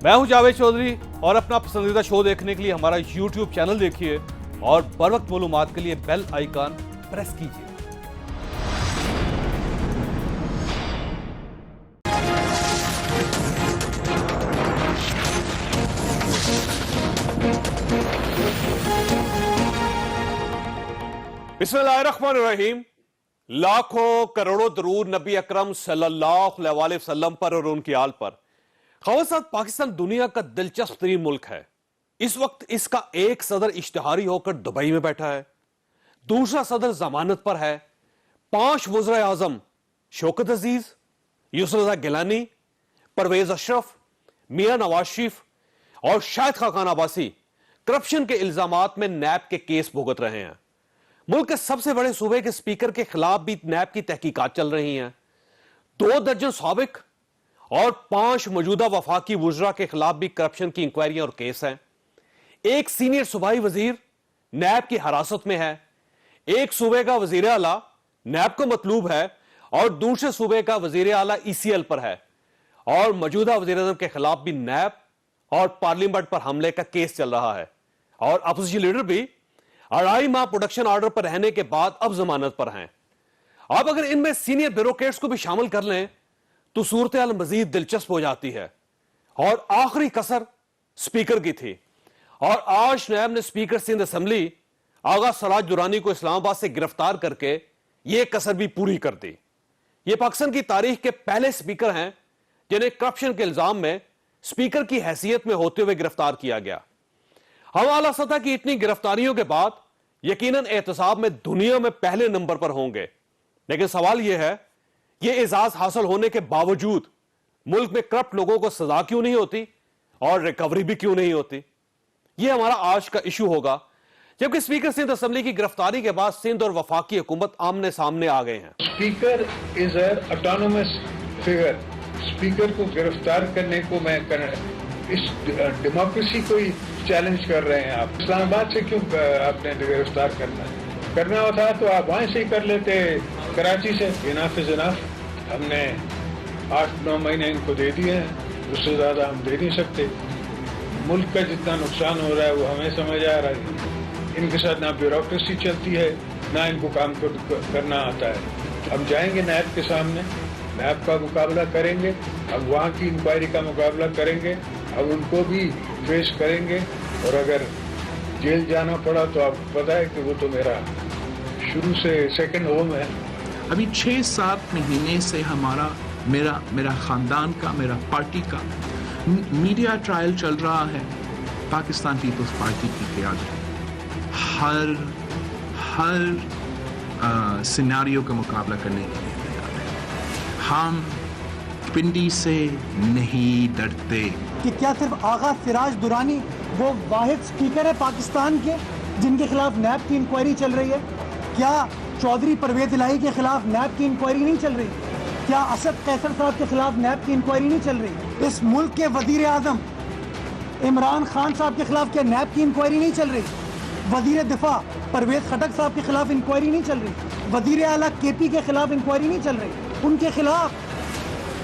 मैं हूं जावेद चौधरी और अपना पसंदीदा शो देखने के लिए हमारा YouTube चैनल देखिए और बर वक्त मालूमात के लिए बेल आइकन प्रेस कीजिए। बिस्मिल्लाहिर्रहमानिर्रहीम। लाखों करोड़ों दरूद नबी अकरम सल्लल्लाहु अलैहि वसल्लम पर और उनकी आल पर। खबरसाद पाकिस्तान दुनिया का दिलचस्प तरीन मुल्क है। इस वक्त इसका एक सदर इश्तिहारी होकर दुबई में बैठा है, दूसरा सदर जमानत पर है, 5 वज़ीर आजम शौकत अजीज, यूसुफ रज़ा गिलानी, परवेज अशरफ, मियां नवाज शरीफ और शाहिद खाकान अब्बासी करप्शन के इल्जामात में नैब के केस भुगत रहे हैं। मुल्क के सबसे बड़े सूबे के स्पीकर के खिलाफ भी नैब की तहकीकात चल रही हैं। 2 दर्जन साबिक और 5 मौजूदा वफाकी वुज़रा के खिलाफ भी करप्शन की इंक्वायरियां और केस हैं। एक सीनियर सूबाई वजीर नैब की हिरासत में है, एक सूबे का वजीर आला नैब को मतलूब है और दूसरे सूबे का वजीर आला ECL पर है। और मौजूदा वजीर आज़म के खिलाफ भी नैब और पार्लियामेंट पर हमले का केस चल रहा है। और अपोजिशन लीडर भी 2.5 माह प्रोडक्शन ऑर्डर पर रहने के बाद अब जमानत पर हैं। अब अगर इनमें सीनियर ब्यूरोक्रेट्स को भी शामिल कर लें तो सूरत हाल मजीद दिलचस्प हो जाती है। और आखिरी कसर स्पीकर की थी और आज नैब ने स्पीकर सिंध असेंबली आगा सराज दुरानी को इस्लामाबाद से गिरफ्तार करके यह कसर भी पूरी कर दी। यह पाकिस्तान की तारीख के पहले स्पीकर हैं जिन्हें करप्शन के इल्जाम में स्पीकर की हैसियत में होते हुए गिरफ्तार किया गया। हम आला सतह की इतनी गिरफ्तारियों के बाद यकीनन एहतसाब में दुनिया में पहले नंबर पर होंगे, लेकिन सवाल यह है यह एजाज हासिल होने के बावजूद मुल्क में करप्ट लोगों को सजा क्यों नहीं होती और रिकवरी भी क्यों नहीं होती। यह हमारा आज का इशू होगा, जबकि स्पीकर सिंध असेंबली की गिरफ्तारी के बाद सिंध और वफाकी हुकूमत आमने सामने आ गए हैं। Speaker is an autonomous figure. Speaker को गिरफ्तार करने को मैं इस डेमोक्रेसी को ही चैलेंज कर रहे हैं। आप इस्लामाबाद से क्यों आपने गिरफ्तार करना होता तो आप वहां से ही कर लेते, कराची से। Enough is enough. हमने 8-9 महीने इनको दे दिए हैं, उससे ज्यादा हम दे नहीं सकते। मुल्क का जितना नुकसान हो रहा है वो हमें समझ आ रहा है। इनके साथ ना ब्यूरोक्रेसी चलती है ना इनको काम करना आता है। हम जाएंगे नैब के सामने, नैब का मुकाबला करेंगे, अब वहाँ की इंक्वायरी का मुकाबला करेंगे, अब उनको भी फेस करेंगे। और अगर जेल जाना पड़ा तो आपको पता है कि वो तो मेरा शुरू से सेकंड होम है। अभी 6-7 महीने से मेरा खानदान का, मेरा पार्टी का मीडिया ट्रायल चल रहा है पाकिस्तान पीपल्स पार्टी की क़यादत। हर सिनेरियो का मुकाबला करने के लिए तैयार है। हम पिंडी से नहीं डरते। कि क्या सिर्फ आगा सिराज दुरानी वो वाहिद स्पीकर है पाकिस्तान के जिनके खिलाफ नैब की इंक्वायरी चल रही है? क्या चौधरी परवेज इलाही के खिलाफ नैब की इंक्वायरी नहीं चल रही? क्या असद कैसर साहब के खिलाफ नैब की इंक्वायरी नहीं चल रही? इस मुल्क के वजीर आजम इमरान खान साहब के खिलाफ क्या नैब की इंक्वायरी नहीं चल रही? वजीर दिफा परवेज खटक साहब के खिलाफ इंक्वायरी नहीं चल रही? वजीर आला KP के खिलाफ इंक्वायरी नहीं चल रही? उनके खिलाफ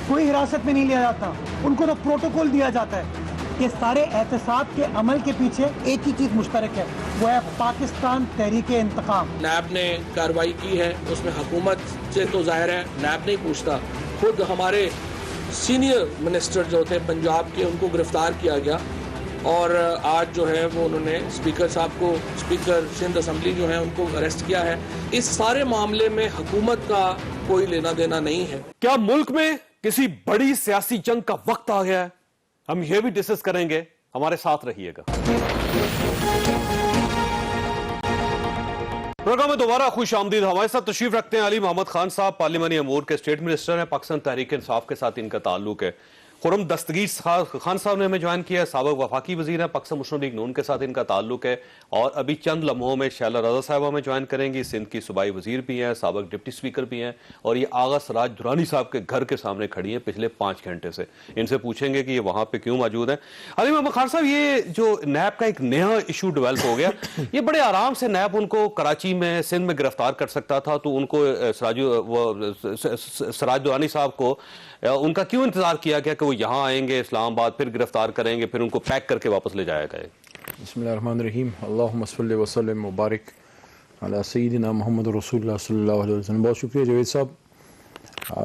कोई हिरासत में नहीं लिया जाता, उनको तो प्रोटोकॉल दिया जाता है। ये सारे एहतसाब के अमल के पीछे एक ही चीज मुश्तरक है, वो है पाकिस्तान तहरीके इंतकाम। नैब ने कार्रवाई की है, उसमें हुकूमत से तो जाहिर है नैब नहीं पूछता। खुद हमारे सीनियर मिनिस्टर जो थे पंजाब के, उनको गिरफ्तार किया गया और आज जो है वो उन्होंने स्पीकर साहब को, स्पीकर सिंध असेंबली जो है उनको अरेस्ट किया है। इस सारे मामले में हुकूमत का कोई लेना देना नहीं है। क्या मुल्क में किसी बड़ी सियासी जंग का वक्त आ गया है? हम यह भी डिस्कस करेंगे, हमारे साथ रहिएगा। प्रोग्राम में दोबारा खुश आमदीद। हमारे साथ तशरीफ रखते हैं अली मोहम्मद खान साहब, पार्लिमानी अमूर के स्टेट मिनिस्टर हैं। पाकिस्तान तहरीक इंसाफ के साथ इनका ताल्लुक है। खुरम दस्तगीर खान साहब ने हमें ज्वाइन किया है, साबिक वफाकी वजीर है, पाकिस्तान मुस्लिम लीग नून के साथ इनका ताल्लुक है। और अभी चंद लम्हों में शैला रजा साहब हमें ज्वाइन करेंगी, सिंध की सूबाई वजीर भी हैं, साबिक डिप्टी स्पीकर भी हैं। और ये आगा सराज दुरानी साहब के घर के सामने खड़ी हैं पिछले 5 घंटे से। इनसे पूछेंगे कि ये वहाँ पे क्यों मौजूद है। अली मोहम्मद खान साहब, ये जो नैब का एक नया इशू डेवलप हो गया, ये बड़े आराम से नैब उनको कराची में, सिंध में गिरफ्तार कर सकता था, तो उनको सराज दुरानी साहब को उनका क्यों इंतजार किया गया कि वो वो यहाँ आएंगे इस्लामाबाद, फिर गिरफ्तार करेंगे, फिर उनको पैक करके वापस ले जाया जाएगा? बिस्मिल्लाहिर्रहमानिर्रहीम, अल्लाहुम्मा सल्लि व सल्लिम व बारिक अला सय्यिदिना मुहम्मद रसूलुल्लाह सल्लल्लाहु अलैहि वसल्लम। बहुत शुक्रिया जावेद साहब।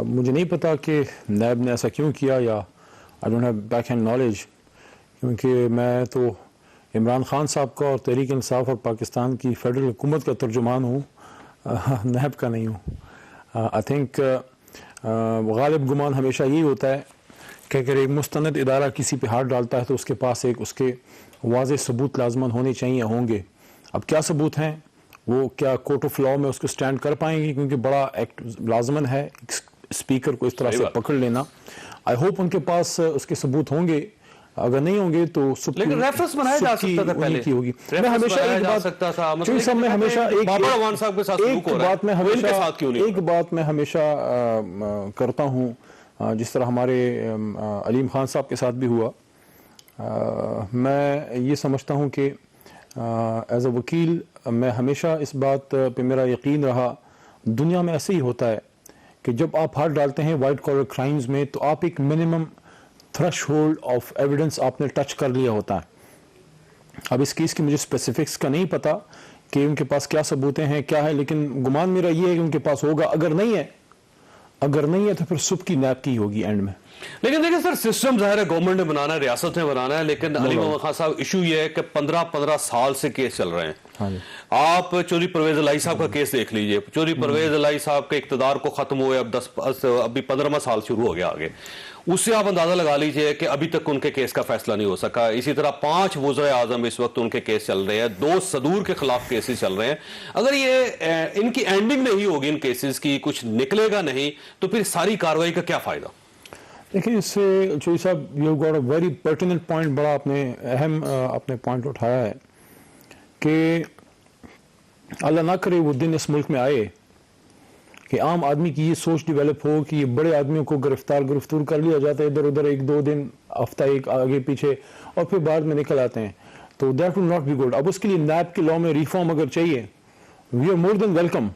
मुझे नहीं पता कि नैब ने ऐसा क्यों किया, या I don't have back hand knowledge, क्योंकि मैं तो इमरान खान साहब का और तहरीक इंसाफ और पाकिस्तान की फेडरल हुकूमत का तर्जुमान हूँ, नैब का नहीं हूँ। आई थिंक गालिब गुमान हमेशा यही होता है कि अगर एक मुस्तनद इदारा किसी पे हाथ डालता है तो उसके पास एक उसके वाज़ेह सबूत लाजमन होने चाहिए, होंगे। अब क्या सबूत हैं, वो क्या कोर्ट ऑफ लॉ में उसको स्टैंड कर पाएंगे, क्योंकि बड़ा एक्ट लाजमन है स्पीकर को इस तरह से पकड़ लेना। आई होप उनके पास उसके सबूत होंगे, अगर नहीं होंगे तो लेकिन रेफरेंस बनाया जा सकता था पहले की होगी। मैं हमेशा एक बात सकता था, मतलब सब में हमेशा एक बात मैं हमेशा करता हूँ, जिस तरह हमारे अलीम खान साहब के साथ भी हुआ। मैं ये समझता हूँ कि एज अ वकील मैं हमेशा इस बात पे मेरा यकीन रहा, दुनिया में ऐसे ही होता है कि जब आप हाथ डालते हैं वाइट कॉलर क्राइम्स में तो आप एक मिनिमम थ्रेशहोल्ड ऑफ एविडेंस आपने टच कर लिया होता है। अब इस केस की मुझे स्पेसिफिक्स का नहीं पता कि उनके पास क्या सबूतें हैं, क्या है, लेकिन गुमान मेरा ये है कि उनके पास होगा। अगर नहीं है तो फिर सुबह की नैब की होगी एंड में। लेकिन देखिए सर, सिस्टम जाहिर है गवर्नमेंट ने बनाना है, रियासत ने बनाना है, लेकिन अली मोहम्मद खान साहब इशू ये है कि 15 साल से केस चल रहे हैं। हाँ जी। आप चौधरी परवेज इलाही साहब का केस देख लीजिए। चौधरी परवेज इलाही साहब के इक्तदार को खत्म हुए अब 15वां साल शुरू हो गया आगे, उससे आप अंदाजा लगा लीजिए कि अभी तक उनके केस का फैसला नहीं हो सका। इसी तरह 5 वज़ीर आज़म इस वक्त उनके केस चल रहे हैं, 2 सदूर के खिलाफ केसेस चल रहे हैं। अगर ये इनकी एंडिंग नहीं होगी इन केसेस की, कुछ निकलेगा नहीं, तो फिर सारी कार्रवाई का क्या फायदा? देखिए, इससे चौधरी साहब you got a very pertinent point, बड़ा आपने अहम आपने पॉइंट उठाया है कि अल्लाह ना करे वो दिन इस मुल्क में आए कि आम आदमी की ये सोच डेवलप हो कि ये बड़े आदमियों को गिरफ्तार कर लिया जाता है, इधर उधर 1-2 दिन, हफ्ता एक आगे पीछे, और फिर बाद में निकल आते हैं, तो that will not be good. अब उसके लिए नैब के लॉ में रिफॉर्म अगर चाहिए, we are more than welcome,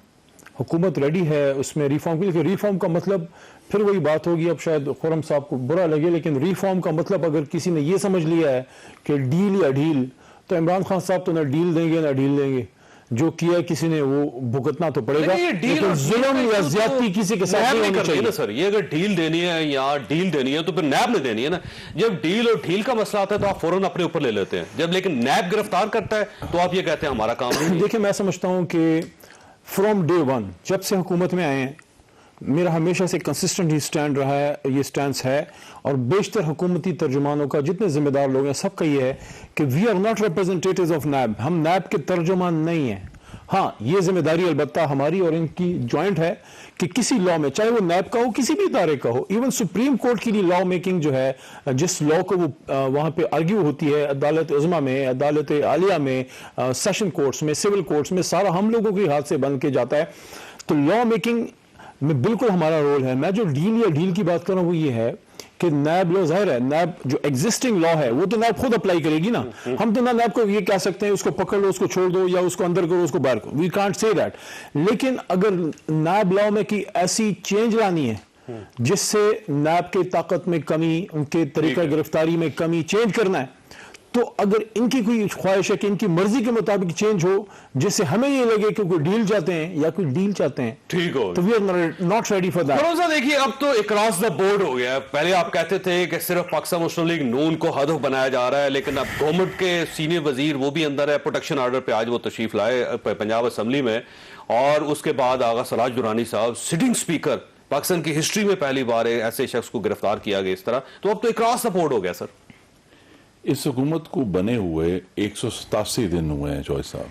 हुकूमत रेडी है उसमें रिफॉर्म के लिए। रिफॉर्म का मतलब फिर वही बात होगी, अब शायद खुरम साहब को बुरा लगे, लेकिन रिफॉर्म का मतलब अगर किसी ने ये समझ लिया है कि डील या ढील, तो इमरान खान साहब तो ना डील देंगे ना ढील देंगे, जो किया है किसी ने वो भुगतना तो पड़ेगा, लेकिन जुल्म या ज्यादती किसी के साथ नहीं होनी चाहिए। सर, ये अगर डील देनी है या डील देनी है तो फिर नैब ने देनी है ना। जब डील और ढील का मसला आता है तो आप फौरन अपने ऊपर ले लेते हैं, जब लेकिन नैब गिरफ्तार करता है तो आप ये कहते हैं हमारा काम नहीं। देखिए, मैं समझता हूं कि फ्रॉम डे वन, जब से हुकूमत में आए हैं, मेरा हमेशा से कंसिस्टेंट ही स्टैंड रहा है, ये स्टैंड है, और बेशतर हुकूमती तर्जुमानों का, जितने जिम्मेदार लोग हैं, सबका ये है कि we are not representatives of NAB, हम नैब के तर्जुमान नहीं हैं। हाँ, ये जिम्मेदारी अलबत्ता हमारी और इनकी जॉइंट है कि किसी लॉ में, चाहे वो नैब का हो, किसी भी इदारे का हो, इवन सुप्रीम कोर्ट की भी लॉ मेकिंग जो है, जिस लॉ को वो वहाँ पे आर्ग्यू होती है अदालत उज़्मा में, अदालत आलिया में, सेशन कोर्ट्स में, सिविल कोर्ट्स में, सारा हम लोगों के हाथ से बन के जाता है। तो लॉ मेकिंग में बिल्कुल हमारा रोल है। मैं जो डील या डील की बात कर रहा हूँ वो ये है कि नैब लॉ, जाहिर है नैब जो एग्जिस्टिंग लॉ है वो तो नैब खुद अप्लाई करेगी ना। हम तो ना नैब को ये कह सकते हैं उसको पकड़ लो, उसको छोड़ दो, या उसको अंदर करो, उसको बाहर करो, वी कांट से दैट। लेकिन अगर नैब लॉ में की ऐसी चेंज लानी है जिससे नैब के ताकत में कमी, उनके तरीका गिरफ्तारी में कमी, चेंज करना है, तो अगर इनकी कोई ख्वाहिश है कि इनकी मर्जी के मुताबिक चेंज हो, जिससे हमें ये लगे कि कोई डील चाहते हैं या कोई डील चाहते हैं, ठीक हो, तो we are not ready for that. भरोसा देखिए, अब तो अक्रॉस द बोर्ड हो गया है। पहले आप कहते थे कि सिर्फ पाकिस्तान मुस्लिम लीग नून को हदफ बनाया जा रहा है, लेकिन अब गवर्नमेंट के सीनियर वजीर वो भी अंदर है, प्रोटेक्शन ऑर्डर पे आज वो तशरीफ लाए पंजाब असम्बली में, और उसके बाद आगा सराज दुरानी साहब, सिटिंग स्पीकर, पाकिस्तान की हिस्ट्री में पहली बार ऐसे शख्स को गिरफ्तार किया गया इस तरह। तो अब तो अक्रॉस द बोर्ड हो गया सर। इस हुकूमत को बने हुए 187 दिन हुए हैं चौधरी साहब।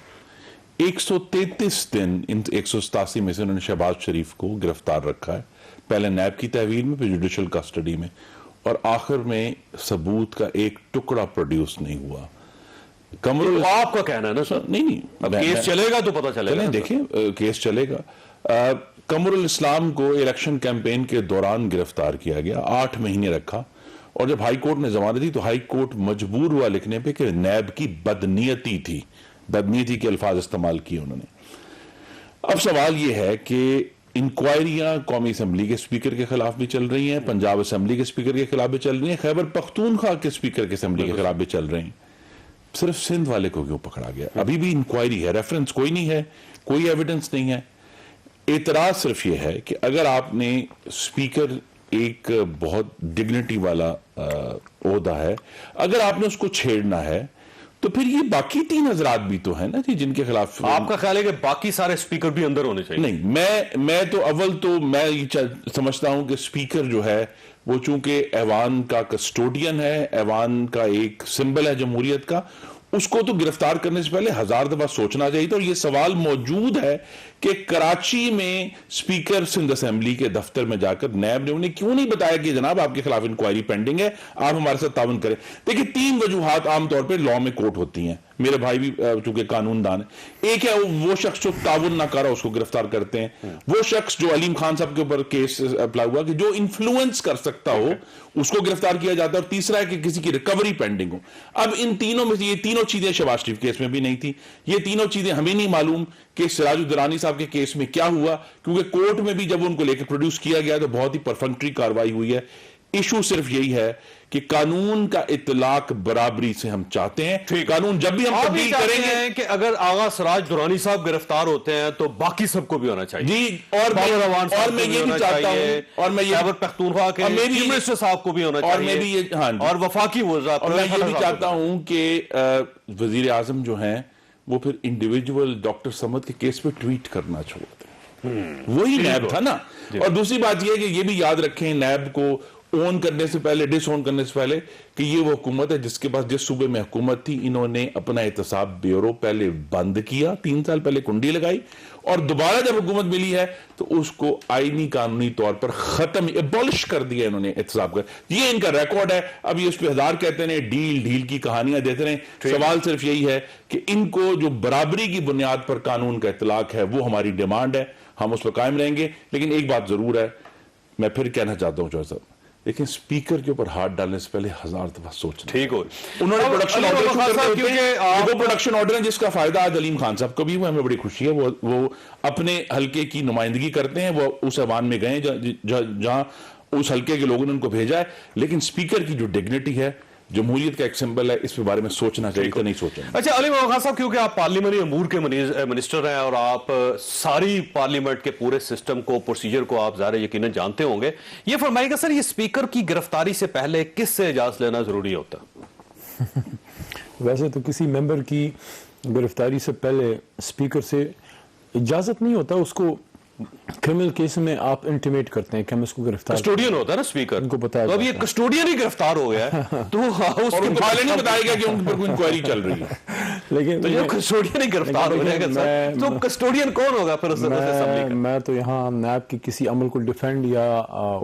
133 दिन इन 187 में से उन्होंने शहबाज शरीफ को गिरफ्तार रखा है, पहले नैब की तहवील में, फिर जुडिशल कस्टडी में, और आखिर में सबूत का एक टुकड़ा प्रोड्यूस नहीं हुआ। कमरुल, आपका कहना है ना सर? नहीं, अब केस चलेगा तो पता चलेगा। देखिए, केस चलेगा। कमरुल इस्लाम को इलेक्शन कैंपेन के दौरान गिरफ्तार किया गया, 8 महीने रखा, और जब हाई कोर्ट ने जमानत दी तो हाई कोर्ट मजबूर हुआ लिखने पे कि नैब की बदनीयती थी, बदनीयती के अल्फाज इस्तेमाल किए उन्होंने। अब सवाल यह है कि इंक्वायरियां कौमी असम्बली के स्पीकर के खिलाफ भी चल रही हैं, पंजाब असम्बली के स्पीकर के खिलाफ भी चल रही हैं, खैबर पख्तूनख्वा के स्पीकर के असम्बली के खिलाफ भी चल रही हैं। सिर्फ सिंध वाले को क्यों पकड़ा गया? अभी भी इंक्वायरी है, रेफरेंस कोई नहीं है, कोई एविडेंस नहीं है। एतराज सिर्फ ये है कि अगर आपने स्पीकर एक बहुत डिग्निटी वाला ओहदा है, अगर आपने उसको छेड़ना है तो फिर ये बाकी 3 हजरात भी तो है ना जी जिनके खिलाफ। आपका ख्याल है कि बाकी सारे स्पीकर भी अंदर होने चाहिए? नहीं, मैं तो अव्वल तो मैं ये समझता हूं कि स्पीकर जो है वो चूंकि ऐवान का कस्टोडियन है, ऐवान का एक सिंबल है जमहूरियत का, उसको तो गिरफ्तार करने से पहले 1000 दफा सोचना चाहिए था। और ये सवाल मौजूद है कि कराची में स्पीकर सिंध असेंबली के दफ्तर में जाकर नैब ने उन्हें क्यों नहीं बताया कि जनाब आपके खिलाफ इंक्वायरी पेंडिंग है, आप हमारे साथ ताउन करें। देखिए 3 वजूहात आमतौर पर लॉ में कोर्ट होती हैं, मेरे भाई भी चूंकि कानूनदान है। एक है वो शख्स जो ताउन ना कर रहा उसको गिरफ्तार करते हैं, वो शख्स जो अलीम खान साहब के ऊपर केस अप्लाई हुआ कि जो इन्फ्लुएंस कर सकता हो उसको गिरफ्तार किया जाता है, और तीसरा है कि किसी की रिकवरी पेंडिंग हो। अब इन तीनों में से ये तीनों चीजें शहबाज शरीफ केस में भी नहीं थी, ये तीनों चीजें हमें नहीं मालूम कि सिराजुल दुरानी साहब के केस में क्या हुआ, क्योंकि कोर्ट में भी जब उनको लेकर प्रोड्यूस किया गया तो बहुत ही परफेक्टरी कार्रवाई हुई है। इशू सिर्फ यही है कि कानून का इतलाक बराबरी से हम चाहते हैं। कानून जब भी हम तब्दील करेंगे कि अगर आगा सिराज दुरानी साहब गिरफ्तार होते हैं तो बाकी सबको भी होना चाहिए जी। और मैं ये भी चाहता हूं, और मैं ये खैबर पख्तूनख्वा के चीफ मिनिस्टर साहब को भी होना चाहिए, और मैं भी ये और वफाकी वज़ीर, और मैं ये भी चाहता हूं कि वजीर आजम जो हैं वो फिर इंडिविजुअल डॉक्टर समद के केस पे ट्वीट करना छोड़ दें। वही नैब था ना। और दूसरी बात यह है कि ये भी याद रखें नैब को ओन करने से पहले, डिसओन करने से पहले, कि ये वो हुकूमत है जिसके पास जिस सूबे में हुकूमत थी इन्होंने अपना एहतसाब ब्यूरो पहले बंद किया, 3 साल पहले कुंडी लगाई, और दोबारा जब हुकूमत मिली है तो उसको आईनी कानूनी तौर पर खत्म एबॉलिश कर दिया इन्होंने एहतसाब कर। ये इनका रिकॉर्ड है। अब ये उस पर 1000 कहते हैं, ढील की कहानियां देते रहे। सवाल सिर्फ यही है कि इनको जो बराबरी की बुनियाद पर कानून का इतलाक है वो हमारी डिमांड है, हम उस पर कायम रहेंगे। लेकिन एक बात जरूर है, मैं फिर कहना चाहता हूं साहब, लेकिन स्पीकर के ऊपर हाथ डालने से पहले 1000 दफा सोचना। ठीक हो, उन्होंने प्रोडक्शन ऑर्डर, क्योंकि वो प्रोडक्शन ऑर्डर है जिसका फायदा आज अलीम खान साहब को भी हुआ, हमें बड़ी खुशी है। वो अपने हल्के की नुमाइंदगी करते हैं, वो उस ऐवान में गए जहां उस हल्के के लोगों ने उनको भेजा है। लेकिन स्पीकर की जो डिग्निटी है, जमहूरियत का एक सिंबल है, इस पे बारे में सोचना चाहिए तो नहीं सोचेंगे। अच्छा अली मोहम्मद खान साहब, क्योंकि आप पार्लियामेंट्री अमूर के मिनिस्टर हैं और आप सारी पार्लियामेंट के पूरे सिस्टम को, प्रोसीजर को आप ज़ाहिर यकीनन जानते होंगे, ये फरमाइएगा सर, ये स्पीकर की गिरफ्तारी से पहले किससे इजाजत लेना जरूरी होता? वैसे तो किसी मेंबर की गिरफ्तारी से पहले स्पीकर से इजाजत नहीं होता, उसको क्रिमिनल केस में आप इंटीमेट करते हैं कि हम इसको गिरफ्तार, कस्टोडियन होता है ना स्पीकर, उनको पता है। तो अब ये कस्टोडियन ही गिरफ्तार हो गया है तो उसके पहले नहीं बताएगा कि उन पर कोई इंक्वायरी चल रही है। लेकिन तो जब कस्टोडियन ही गिरफ्तार हो जाएगा सर, तो कस्टोडियन कौन होगा फिर उस असेंबली का? मैं तो यहाँ नैब की किसी अमल को डिफेंड या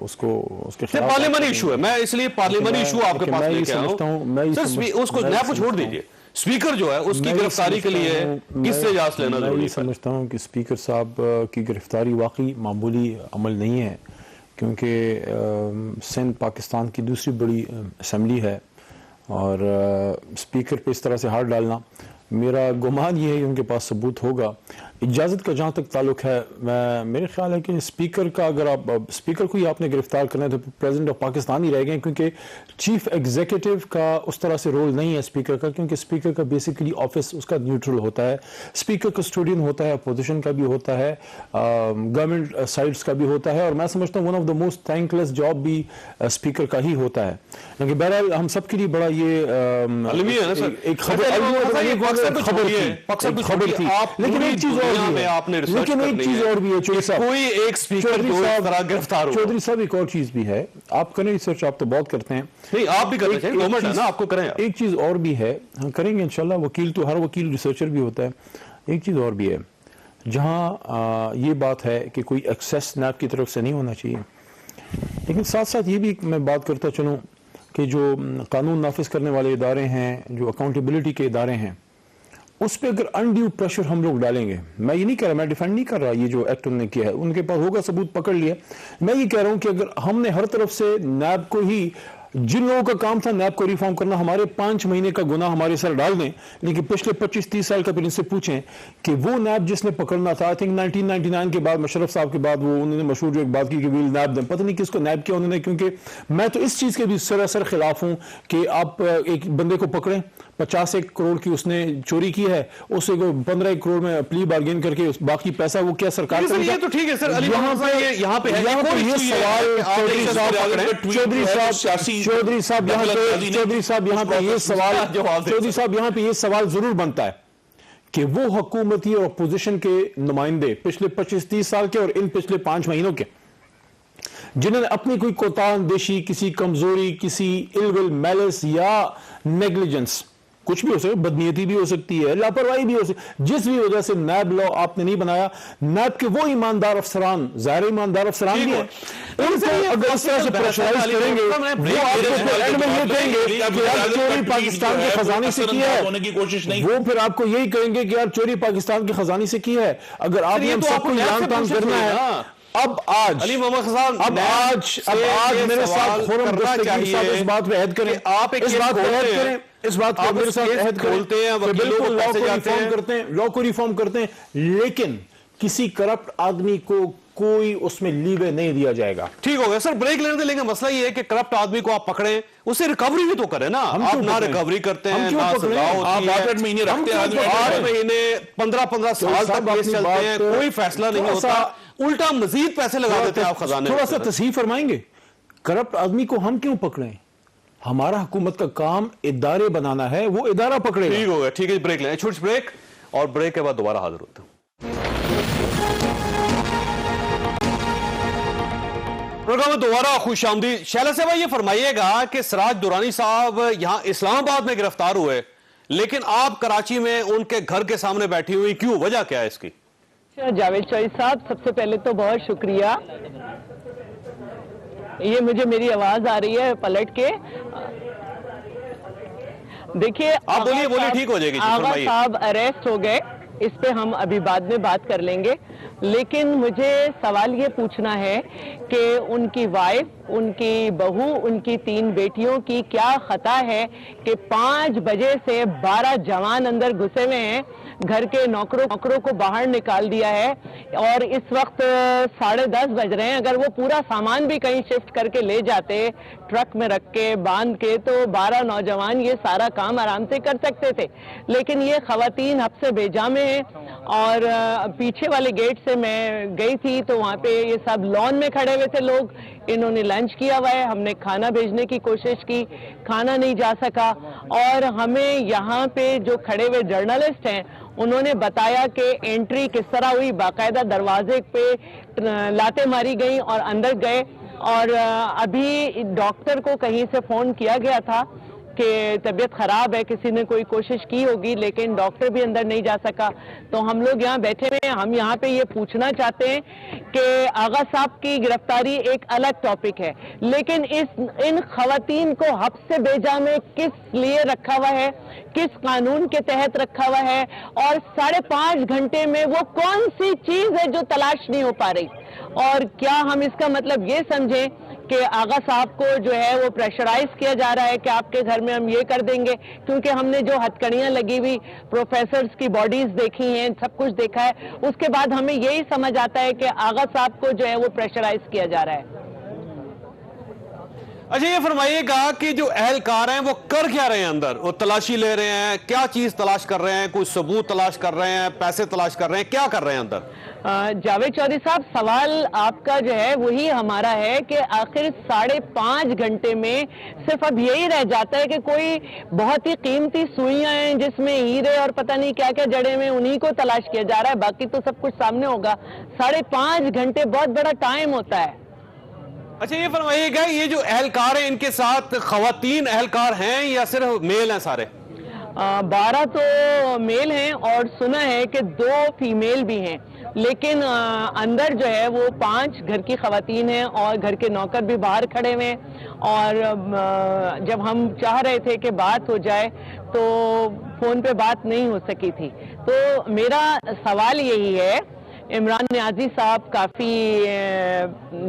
उसको उसके खिलाफ पार्लियामेंट्री इशू है, मैं इसलिए पार्लियामेंट्री इशू आपके पास लेके आया हूं। उसको नैब को छोड़ दीजिए, स्पीकर जो है उसकी गिरफ्तारी के लिए किससे इजाजत लेना जरूरी है? मैं समझता हूं कि स्पीकर साहब की गिरफ्तारी वाकई मामूली अमल नहीं है, क्योंकि सिंध पाकिस्तान की दूसरी बड़ी असेंबली है, और स्पीकर पे इस तरह से हाथ डालना, मेरा गुमान ये है कि उनके पास सबूत होगा। इजाज़त का जहाँ तक ताल्लुक है, मेरे ख्याल है कि स्पीकर का, अगर आप स्पीकर को ही आपने गिरफ्तार करना है तो प्रेसिडेंट ऑफ पाकिस्तान ही रह गए, क्योंकि चीफ एग्जीक्यूटिव का उस तरह से रोल नहीं है स्पीकर का, क्योंकि स्पीकर का बेसिकली ऑफिस उसका न्यूट्रल होता है। स्पीकर कस्टोडियन होता है, अपोजिशन का भी होता है, गवर्नमेंट साइड्स का भी होता है, और मैं समझता हूँ one of the most thankless job भी स्पीकर का ही होता है। क्योंकि बहरहाल हम सबके लिए बड़ा ये एक खबर थी, लेकिन एक चीज और भी है चौधरी साहब, एक और चीज भी है, आप करें रिसर्च, आप तो बहुत करते हैं, नहीं आप भी करते हैं, गवर्नमेंट है ना, आपको करें। एक चीज और भी है, हम करेंगे इंशाल्लाह, वकील तो हर वकील रिसर्चर भी होता है। एक चीज और भी है, जहां ये बात है कि कोई एक्सेस नैब की तरफ से नहीं होना चाहिए, लेकिन साथ साथ ये भी मैं बात करता चलूं कि जो कानून नाफिज करने वाले इदारे हैं, जो अकाउंटेबिलिटी के इदारे हैं, उस पर अगर अनड्यू प्रेशर हम लोग डालेंगे, मैं ये नहीं कह रहा, मैं डिफेंड नहीं कर रहा ये जो एक्ट उन्होंने किया है, उनके पास होगा सबूत, पकड़ लिया। मैं ये कह रहा हूं कि अगर हमने हर तरफ से नैब को ही जिन लोगों का काम था नैब को रिफॉर्म करना, हमारे 5 महीने का गुना हमारे सर डाल दें, लेकिन पिछले 25-30 साल का फिर इनसे पूछें कि वो नैब जिसने पकड़ना था, आई थिंक 1999 के बाद मुशर्रफ साहब के बाद वो उन्होंने मशहूर जो एक बात की कि वील नैब दें, पता नहीं किसको नैब किया उन्होंने, क्योंकि मैं तो इस चीज के भी सरासर खिलाफ हूं कि आप एक बंदे को पकड़ें, 50 करोड़ की उसने चोरी की है, उसे 15 करोड़ में प्ली बार्गेन करके बाकी पैसा वो क्या सरकार सर, ये तो ठीक है सर, अली यहाँ पे ये सवाल चौधरी साहब यहाँ पे ये सवाल जरूर बनता है कि वो हुकूमती और अपोजिशन के नुमाइंदे पिछले 25-30 साल के और इन पिछले 5 महीनों के, जिन्होंने अपनी कोई कोताही, किसी कमजोरी, किसी इलविल, मैलिस या नेग्लिजेंस, कुछ भी हो सकता है, बदनीयती भी हो सकती है, लापरवाही भी हो सकती है, जिस भी वजह से नैब लॉ आपने नहीं बनाया, नैब के वो ईमानदार अफसरान, ज़ाहिर ईमानदार अफसरान भी हैं, उनको अगर इस तरह से प्रेशराइज करेंगे, वो आपको एंड में ये कहेंगे कि यार चोरी पाकिस्तान के खजाने से की है, होने की कोशिश नहीं, वो फिर आपको यही कहेंगे कि यार चोरी पाकिस्तान के खजाने से की है। अगर आपने हम सबको ईरान तान करना है, अब आज अली मोहम्मद खान, अब आज मेरे साथ खुर्रम दस्तगीर साहब इस बात पे ऐड करें, आप इस बात पे ऐड करें, इस बात को मेरे साथ ऐड बोलते हैं, बिल्कुल लॉ को रिफॉर्म करते हैं, लॉ को रिफॉर्म करते हैं, लेकिन किसी करप्ट आदमी को कोई उसमें लीवे नहीं दिया जाएगा। ठीक हो गया सर, ब्रेक लेने देंगे। मसला ये है कि करप्ट आदमी को आप पकड़ें, उसे रिकवरी भी तो करें ना, आप ना रिकवरी करते हैं, ना सजा होती है, 8 महीने रखते हैं, 8 महीने 15-15 साल तक केस चलते हैं, कोई फैसला नहीं होता, उल्टा मजीद पैसे लगा देते हैं आप खजाने में। थोड़ा सा तस्हीह फरमाएंगे, करप्ट आदमी को हम क्यों पकड़ें? हमारा हुकूमत का काम इदारे बनाना है, वो इदारा पकड़ेगा। ठीक हो गया, ठीक है, ब्रेक लें, छोटी ब्रेक, और ब्रेक के बाद दोबारा हाजिर होते हैं। प्रोग्राम में दोबारा खुशामदीद। शैला साहब, ये फरमाइएगा कि सिराज दुरानी साहब यहां इस्लामाबाद में गिरफ्तार हुए, लेकिन आप कराची में उनके घर के सामने बैठी हुई, क्यों, वजह क्या है इसकी? जावेद चौधरी साहब, सबसे पहले तो बहुत शुक्रिया। ये मुझे मेरी आवाज आ रही है पलट के, देखिए आप बोलिए, ठीक हो जाएगी। आगा साहब अरेस्ट हो गए, इस पे हम अभी बाद में बात कर लेंगे, लेकिन मुझे सवाल ये पूछना है कि उनकी वाइफ, उनकी बहू, उनकी 3 बेटियों की क्या खता है कि 5 बजे से 12 जवान अंदर घुसे हुए हैं, घर के नौकरों को बाहर निकाल दिया है, और इस वक्त 10:30 बज रहे हैं। अगर वो पूरा सामान भी कहीं शिफ्ट करके ले जाते, ट्रक में रख के बांध के, तो 12 नौजवान ये सारा काम आराम से कर सकते थे, लेकिन ये खवातीन हब्से बेजामे हैं। और पीछे वाले गेट से मैं गई थी तो वहाँ पे ये सब लॉन में खड़े हुए थे लोग, इन्होंने लंच किया हुआ है, हमने खाना भेजने की कोशिश की, खाना नहीं जा सका, और हमें यहाँ पे जो खड़े हुए जर्नलिस्ट हैं उन्होंने बताया कि एंट्री किस तरह हुई, बाकायदा दरवाजे पे लाते मारी गई और अंदर गए, और अभी डॉक्टर को कहीं से फोन किया गया था कि तबीयत खराब है, किसी ने कोई कोशिश की होगी, लेकिन डॉक्टर भी अंदर नहीं जा सका। तो हम लोग यहाँ बैठे हुए हैं, हम यहाँ पे ये पूछना चाहते हैं कि आगा साहब की गिरफ्तारी एक अलग टॉपिक है, लेकिन इन खवातीन को हब्से बेजा में किस लिए रखा हुआ है, किस कानून के तहत रखा हुआ है, और 5.5 घंटे में वो कौन सी चीज है जो तलाश नहीं हो पा रही? और क्या हम इसका मतलब ये समझें कि आगा साहब को जो है वो प्रेशराइज किया जा रहा है कि आपके घर में हम ये कर देंगे, क्योंकि हमने जो हथकड़ियां लगी हुई प्रोफेसर्स की बॉडीज देखी हैं, सब कुछ देखा है, उसके बाद हमें यही समझ आता है कि आगा साहब को जो है वो प्रेशराइज किया जा रहा है। अच्छा, ये फरमाइएगा कि जो अहलकार हैं वो कर क्या रहे हैं अंदर? वो तलाशी ले रहे हैं, क्या चीज तलाश कर रहे हैं? कोई सबूत तलाश कर रहे हैं, पैसे तलाश कर रहे हैं, क्या कर रहे हैं अंदर? जावेद चौधरी साहब, सवाल आपका जो है वही हमारा है कि आखिर 5.5 घंटे में सिर्फ अब यही रह जाता है कि कोई बहुत ही कीमती सुइयां हैं जिसमें हीरे और पता नहीं क्या क्या जड़े हुए, उन्हीं को तलाश किया जा रहा है, बाकी तो सब कुछ सामने होगा। 5.5 घंटे बहुत बड़ा टाइम होता है। अच्छा, ये फरमाइएगा, ये जो अहलकार हैं इनके साथ खवातीन अहलकार हैं या सिर्फ मेल हैं सारे? 12 तो मेल हैं और सुना है कि 2 फीमेल भी हैं, लेकिन अंदर जो है वो 5 घर की खवातीन हैं और घर के नौकर भी बाहर खड़े हुए हैं। और जब हम चाह रहे थे कि बात हो जाए तो फोन पे बात नहीं हो सकी थी। तो मेरा सवाल यही है इमरान नियाजी साहब काफ़ी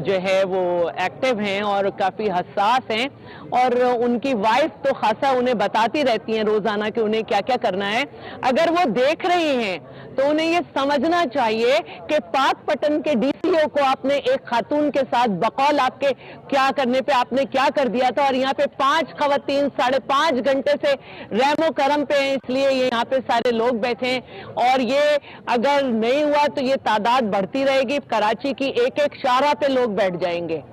जो है वो एक्टिव हैं और काफ़ी हसास हैं, और उनकी वाइफ तो खासा उन्हें बताती रहती हैं रोज़ाना कि उन्हें क्या क्या करना है। अगर वो देख रही हैं तो उन्हें ये समझना चाहिए कि पाकपटन के डीसीओ को आपने एक खातून के साथ बकौल आपके क्या करने पे आपने क्या कर दिया था, और यहाँ पे 5 खवातीन 5.5 घंटे से रहमो करम पे हैं, इसलिए ये यहाँ पे सारे लोग बैठे हैं। और ये अगर नहीं हुआ तो ये तादाद बढ़ती रहेगी, कराची की एक एक शाहराह पे लोग बैठ जाएंगे।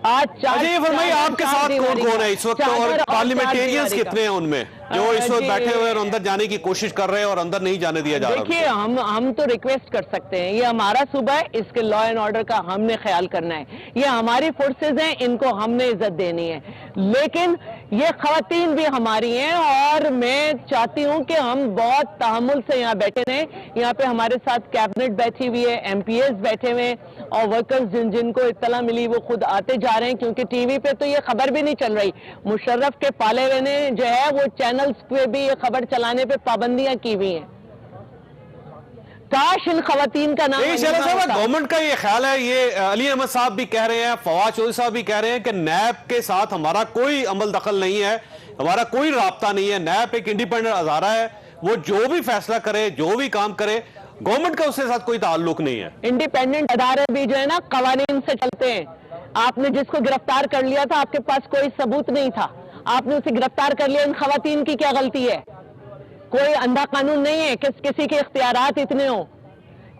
आज अजय फरमाइए, आपके साथ कौन कौन है इस वक्त, और पार्लियामेंटेरियंस कितने हैं उनमें जो इस वक्त बैठे हुए और अंदर जाने की कोशिश कर रहे हैं और अंदर नहीं जाने दिया जा रहा? देखिए, हम तो रिक्वेस्ट कर सकते हैं, ये हमारा सूबा है, इसके लॉ एंड ऑर्डर का हमने ख्याल करना है, ये हमारी फोर्सेज हैं, इनको हमने इज्जत देनी है, लेकिन ये खवातीन भी हमारी हैं और मैं चाहती हूं कि हम बहुत तहम्मुल से यहाँ बैठे रहें। यहाँ पे हमारे साथ कैबिनेट बैठी हुई है, एमपीएस बैठे हुए हैं, और वर्कर्स जिनको इत्तला मिली वो खुद आते जा रहे हैं, क्योंकि टीवी पे तो ये खबर भी नहीं चल रही। मुशर्रफ के पाले हुए ने जो है वो चैनल्स पे भी ये खबर चलाने पे पाबंदियां की हुई हैं। काश इन खवातीन का नाम गवर्नमेंट का ये ख्याल है, ये अली अहमद साहब भी कह रहे हैं, फवाद चौधरी साहब भी कह रहे हैं कि नैब के साथ हमारा कोई अमल दखल नहीं है, हमारा कोई राब्ता नहीं है, नैब एक इंडिपेंडेंट अदारा है, वो जो भी फैसला करे, जो भी काम करे, गवर्नमेंट का उसके साथ कोई ताल्लुक नहीं है। इंडिपेंडेंट अदारे भी जो है ना कवानीन से चलते हैं। आपने जिसको गिरफ्तार कर लिया था, आपके पास कोई सबूत नहीं था, आपने उसे गिरफ्तार कर लिया, इन खवातीन की क्या गलती है? कोई अंधा कानून नहीं है किसी के इख्तियारात इतने हो।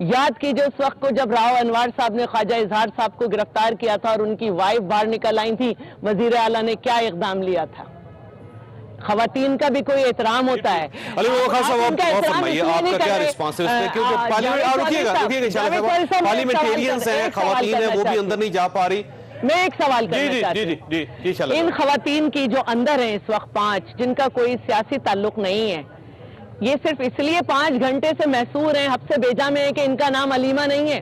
याद कीजिए उस वक्त को जब राव अनवर साहब ने ख्वाजा इजहार साहब को गिरफ्तार किया था और उनकी वाइफ बाहर निकल आई थी, वजीर आला ने क्या इकदाम लिया था। खवातीन का भी कोई एहतराम होता है। आपका क्या रिस्पॉन्स है उसमें, क्योंकि पार्लियामेंटेरियंस हैं, खवातीन है, वो भी अंदर नहीं जा पा रही। मैं एक सवाल करना चाहती हूं, इन खवातीन की जो अंदर हैं इस वक्त 5, जिनका कोई सियासी ताल्लुक नहीं है, ये सिर्फ इसलिए 5 घंटे से महसूर हैं, हफ्से बेजा में है कि इनका नाम अलीमा नहीं है।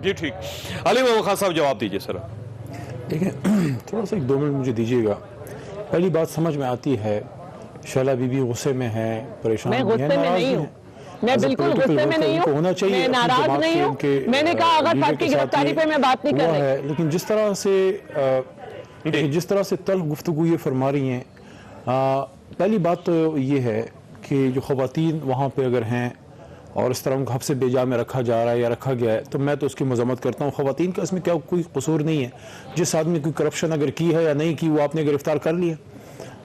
जी ठीक, अली महमूद खान साहब जवाब दीजिए सर। देखिए, थोड़ा सा 2 मिनट मुझे दीजिएगा। पहली बात समझ में आती है, शैला बीबी गुस्से में है, परेशान है, गुस्से में नहीं हूँ, मैं बिल्कुल गुस्से में नहीं हूँ, मैं नाराज नहीं हूँ। मैंने कहा अगर साहब की गिरफ्तारी पे मैं बात नहीं कर रही, लेकिन जिस तरह से तल्ख गुफ्तगू ये फरमा रही हैं, पहली बात तो ये है कि जो खवातीन वहाँ पे अगर हैं और इस तरह उनको हफ्से बेजा में रखा जा रहा है या रखा गया है, तो मैं तो उसकी मजम्मत करता हूँ। खवातीन का इसमें क्या कोई कसूर नहीं है। जिस आदमी कोई करप्शन अगर की है या नहीं की, वो आपने गिरफ्तार कर लिया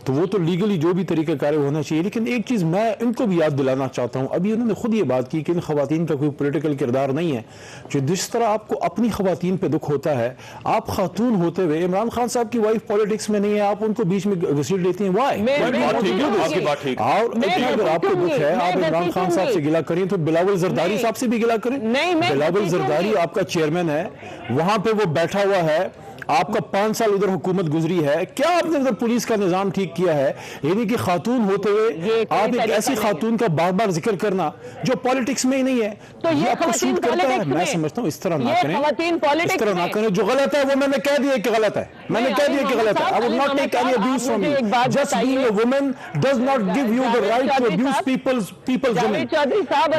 तो वो तो लीगली जो भी तरीका कार्य होना चाहिए। लेकिन एक चीज़ मैं इनको भी याद दिलाना चाहता हूँ, अभी उन्होंने खुद ये बात की कि इन खवातीन का कोई पॉलिटिकल किरदार नहीं है। जो जिस तरह आपको अपनी खवातीन पे दुख होता है, आप खातून होते हुए, इमरान खान साहब की वाइफ पॉलिटिक्स में नहीं है, आप उनको बीच में घसीट लेती हैं। वाई? और अगर आपको दुख है, आप इमरान खान साहब से गिला करें तो बिलावल जरदारी साहब से भी गिला करें। बिलावल जरदारी आपका चेयरमैन है, वहां पे वो बैठा हुआ है, आपका 5 साल उधर हुकूमत गुजरी है, क्या आपने उधर पुलिस का निजाम ठीक किया है? यानी कि खातून होते हुए आप एक ऐसी खातून का बार बार जिक्र करना जो पॉलिटिक्स में ही नहीं है, तो ये आपको सूट करता है। मैं समझता हूँ इस तरह ना करें, इस तरह ना करें। जो गलत है वो मैंने कह दिया कि गलत है, मैंने कह दिया कि गलत है। I will not take any abuse from you. Just being a woman does not give you the right to abuse peoples women.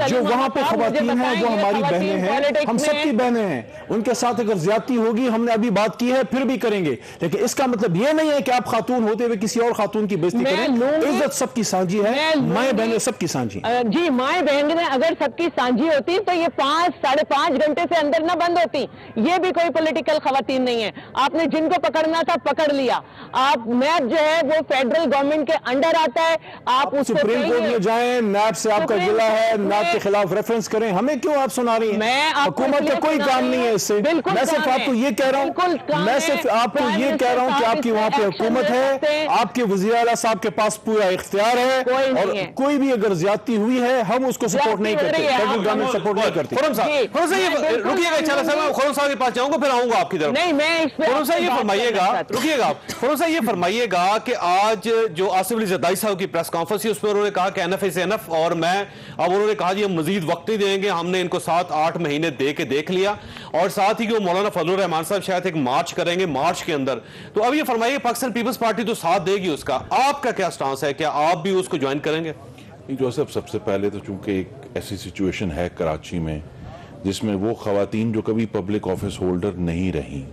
जो वहां पे खवातीन हैं वो हमारी बहनें हैं, हम सबकी बहनें हैं। उनके साथ अगर ज्यादती होगी, हमने अभी बात की है, फिर भी करेंगे, लेकिन इसका मतलब यह नहीं है कि आप खातून होते हुए किसी और खातून की बेइज्जती करें। इज्जत सबकी सांझी है, माएं बहनें सबकी सांझी। जी, माएं बहनें अगर सबकी सांझी होती तो ये 5-5.5 घंटे से अंदर ना बंद होती। ये भी कोई पॉलिटिकल खवातीन नहीं है। आपने जिनको पकड़ना था पकड़ लिया। आप नैब जो है वो फेडरल गवर्नमेंट के अंडर आता है, आप सुप्रीम कोर्ट में जाएं, नैब से आपका गिला है, नैब के खिलाफ रेफरेंस करें। हमें क्यों आप सुना रही हैं? हुकूमत का कोई काम नहीं है इससे। मैं सिर्फ आपको ये कह रहा हूं, मैं सिर्फ आपको ये कह रहा हूं कि आपकी वहां पे हुकूमत है, आपके वज़ीर आला साहब के पास पूरा इख्तियार है, और कोई भी अगर ज्यादती हुई है हम उसको सपोर्ट नहीं करते, फेडरल गवर्नमेंट सपोर्ट नहीं करती। खुर्रम साहब रुकिएगा, इंशाल्लाह मैं खुर्रम साहब के पास जाऊंगा, फिर आऊंगा आपकी तरफ। नहीं, मैं खुर्रम साहब ये फरमाइएगा, रुकिएगा, खुर्रम साहब ये फरमाइएगा कि आज जो आसिफ अली जरदारी साहब की प्रेस कॉन्फ्रेंस थी उसमें उन्होंने कहा कि एनएफ इज एनफ, और अब उन्होंने कहा जी हम मजीद वक्त नहीं देंगे, हमने इनको 7-8 महीने दे के देख लिया, और साथ ही कि वो मौलाना फजलुर रहमान साहब शायद एक मार्च करेंगे मार्च के अंदर। तो अब ये फरमाइए, पाकिस्तान पीपल्स पार्टी तो साथ देगी उसका, आपका क्या स्टांस है? क्या आप भी उसको ज्वाइन करेंगे? जोसेफ, सबसे पहले तो चूंकि एक ऐसी सिचुएशन है कराची में जिसमें वो खवातीन जो कभी पब्लिक ऑफिस होल्डर नहीं रही,